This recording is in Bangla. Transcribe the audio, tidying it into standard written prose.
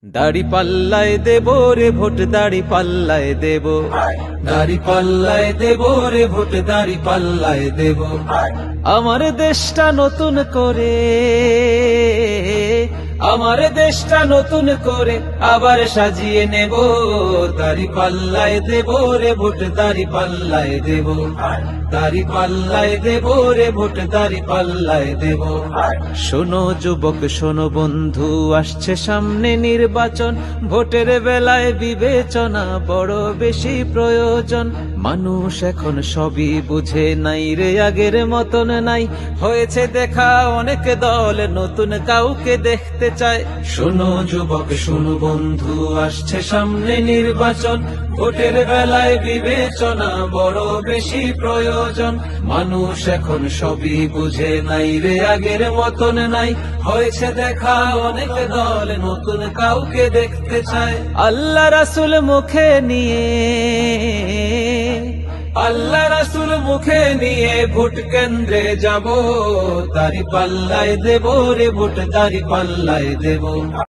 দাড়ি পাল্লায় দেব রে ভোট, দাড়ি পাল্লায় দেব, দাড়ি পাল্লায় দেব রে ভোট, দাড়ি পাল্লায় দেব। আমার দেশটা নতুন করে, আমার দেশটা নতুন করে আবার সাজিয়ে নেব। দাড়ি পাল্লায় দেব রে ভোট, দাড়ি পাল্লায় দেব, দাড়ি পাল্লায় দেব রে ভোট, দাড়ি পাল্লায় দেব। শোনো যুবক শোনো বন্ধু, আসছে সামনে নির্বাচন, ভোটের বেলায় বিবেচনা বড় বেশি প্রয়োজন। মানুষ এখন সবই বুঝে নাই রে, আগের মতন নাই, হয়েছে দেখা অনেক দল, নতুন কাউকে দেখতে চায়। শোনো যুবক শোনো বন্ধু, আসছে সামনে নির্বাচন, ভোটের বেলায় বিবেচনা বড় বেশি প্রয়োজন। মানুষ এখন সবই বুঝে নাই রে, আগের মতন নাই, হয়েছে দেখা অনেক দল, নতুন কাউকে দেখতে চায়। আল্লাহ রাসূল মুখে নিয়ে, আল্লাহ রাসূল মুখে নিয়ে ভোট কেন্দ্রে যাব। দাড়ি পাল্লায় দেব রে ভোট, দাড়ি পাল্লায় দেব।